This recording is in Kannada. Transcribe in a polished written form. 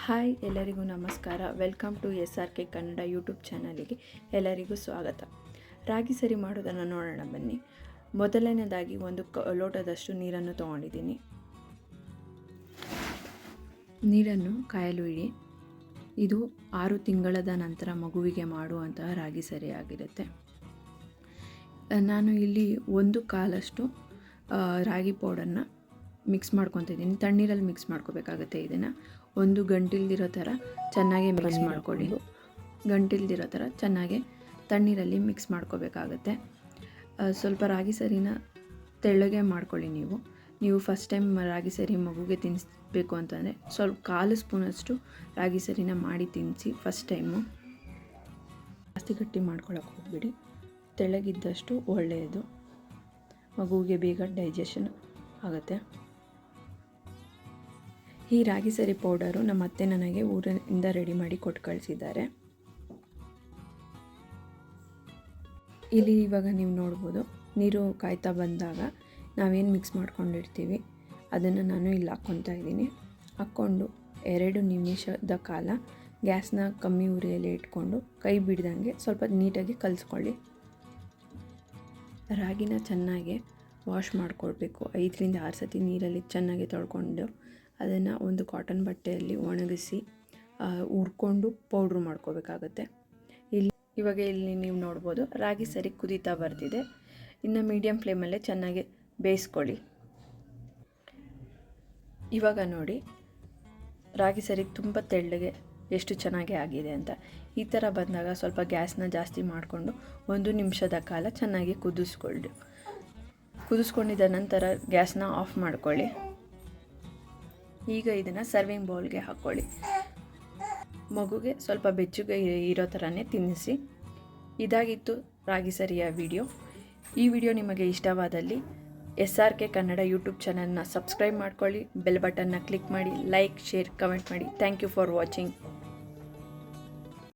ಹಾಯ್, ಎಲ್ಲರಿಗೂ ನಮಸ್ಕಾರ. Welcome to SRK Kannada YouTube ಚಾನಲಿಗೆ ಎಲ್ಲರಿಗೂ ಸ್ವಾಗತ. ರಾಗಿ ಸರಿ ಮಾಡೋದನ್ನು ನೋಡೋಣ ಬನ್ನಿ. ಮೊದಲನೇದಾಗಿ ಒಂದು ಲೋಟದಷ್ಟು ನೀರನ್ನು ತೊಗೊಂಡಿದ್ದೀನಿ. ನೀರನ್ನು ಕಾಯಲು ಇಡಿ. ಇದು 6 ತಿಂಗಳದ ನಂತರ ಮಗುವಿಗೆ ಮಾಡುವಂತಹ ರಾಗಿ ಸರಿ ಆಗಿರುತ್ತೆ. ನಾನು ಇಲ್ಲಿ 1 ಕಾಲಷ್ಟು ರಾಗಿ ಪೌಡರ್ನ ಮಿಕ್ಸ್ ಮಾಡ್ಕೊತಿದ್ದೀನಿ. ತಣ್ಣೀರಲ್ಲಿ ಮಿಕ್ಸ್ ಮಾಡ್ಕೋಬೇಕಾಗುತ್ತೆ. ಇದನ್ನು ಒಂದು ಗಂಟಿಲ್ದಿರೋ ಥರ ಚೆನ್ನಾಗಿ ಮಿಕ್ಸ್ ಮಾಡ್ಕೊಳ್ಳಿ. ಗಂಟಿಲ್ದಿರೋ ಥರ ಚೆನ್ನಾಗಿ ತಣ್ಣೀರಲ್ಲಿ ಮಿಕ್ಸ್ ಮಾಡ್ಕೋಬೇಕಾಗತ್ತೆ. ಸ್ವಲ್ಪ ರಾಗಿ ಸರಿನ ತೆಳ್ಳಗೆ ಮಾಡ್ಕೊಳ್ಳಿ. ನೀವು ಫಸ್ಟ್ ಟೈಮ್ ರಾಗಿ ಸರಿ ಮಗುಗೆ ತಿನ್ನಿಸ್ಬೇಕು ಅಂತಂದರೆ ಸ್ವಲ್ಪ 1/4 ಸ್ಪೂನಷ್ಟು ರಾಗಿ ಸರಿನ ಮಾಡಿ ತಿನ್ನಿಸಿ ಫಸ್ಟ್ ಟೈಮು. ಜಾಸ್ತಿ ಗಟ್ಟಿ ಮಾಡ್ಕೊಳಕ್ಕೆ ಹೋಗ್ಬಿಡಿ. ತೆಳ್ಳಗಿದ್ದಷ್ಟು ಒಳ್ಳೆಯದು, ಮಗುವಿಗೆ ಬೇಗ ಡೈಜೆಷನ್ ಆಗುತ್ತೆ. ಈ ರಾಗಿ ಸರಿ ಪೌಡರು ನಮ್ಮ ಅತ್ತೆ ನನಗೆ ಊರಿನಿಂದ ರೆಡಿ ಮಾಡಿ ಕೊಟ್ಟು ಕಳಿಸಿದ್ದಾರೆ. ಇಲ್ಲಿ ಇವಾಗ ನೀವು ನೋಡ್ಬೋದು, ನೀರು ಕಾಯ್ತಾ ಬಂದಾಗ ನಾವೇನು ಮಿಕ್ಸ್ ಮಾಡ್ಕೊಂಡಿರ್ತೀವಿ ಅದನ್ನು ನಾನು ಇಲ್ಲಿ ಹಾಕ್ಕೊತಾ ಇದ್ದೀನಿ. ಹಾಕ್ಕೊಂಡು 2 ನಿಮಿಷದ ಕಾಲ ಗ್ಯಾಸ್ನ ಕಮ್ಮಿ ಉರಿಯಲ್ಲಿ ಇಟ್ಕೊಂಡು ಕೈ ಬಿಡ್ದಂಗೆ ಸ್ವಲ್ಪ ನೀಟಾಗಿ ಕಲಿಸ್ಕೊಳ್ಳಿ. ರಾಗಿನ ಚೆನ್ನಾಗಿ ವಾಶ್ ಮಾಡ್ಕೊಳ್ಬೇಕು. 5ರಿಂದ 6 ಸತಿ ನೀರಲ್ಲಿ ಚೆನ್ನಾಗಿ ತೊಳ್ಕೊಂಡು ಅದನ್ನು ಒಂದು ಕಾಟನ್ ಬಟ್ಟೆಯಲ್ಲಿ ಒಣಗಿಸಿ ಹುರ್ಕೊಂಡು ಪೌಡ್ರು ಮಾಡ್ಕೋಬೇಕಾಗತ್ತೆ. ಇವಾಗ ಇಲ್ಲಿ ನೀವು ನೋಡ್ಬೋದು, ರಾಗಿ ಸರಿ ಕುದೀತಾ ಬರ್ತಿದೆ. ಇನ್ನು ಮೀಡಿಯಮ್ ಫ್ಲೇಮಲ್ಲೇ ಚೆನ್ನಾಗಿ ಬೇಯಿಸ್ಕೊಳ್ಳಿ. ಇವಾಗ ನೋಡಿ, ರಾಗಿ ಸರಿ ತುಂಬ ತೆಳ್ಳಗೆ ಎಷ್ಟು ಚೆನ್ನಾಗಿ ಆಗಿದೆ ಅಂತ. ಈ ಥರ ಬಂದಾಗ ಸ್ವಲ್ಪ ಗ್ಯಾಸ್ನ ಜಾಸ್ತಿ ಮಾಡಿಕೊಂಡು 1 ನಿಮಿಷದ ಕಾಲ ಚೆನ್ನಾಗಿ ಕುದಿಸ್ಕೊಂಡಿದ್ದ ನಂತರ ಗ್ಯಾಸ್ನ ಆಫ್ ಮಾಡ್ಕೊಳ್ಳಿ. ಈಗ ಇದನ್ನು ಸರ್ವಿಂಗ್ ಬೌಲ್ಗೆ ಹಾಕ್ಕೊಳ್ಳಿ. ಮಗುಗೆ ಸ್ವಲ್ಪ ಬೆಚ್ಚಗೆ ಇರೋ ಥರನೇ ತಿನ್ನಿಸಿ. ಇದಾಗಿತ್ತು ರಾಗಿ ಸರಿಯ ವಿಡಿಯೋ. ಈ ವಿಡಿಯೋ ನಿಮಗೆ ಇಷ್ಟವಾದಲ್ಲಿ SRK ಕನ್ನಡ ಯೂಟ್ಯೂಬ್ ಚಾನಲ್ನ ಸಬ್ಸ್ಕ್ರೈಬ್ ಮಾಡ್ಕೊಳ್ಳಿ. ಬೆಲ್ ಬಟನ್ನ ಕ್ಲಿಕ್ ಮಾಡಿ. ಲೈಕ್, ಶೇರ್, ಕಮೆಂಟ್ ಮಾಡಿ. Thank you for watching.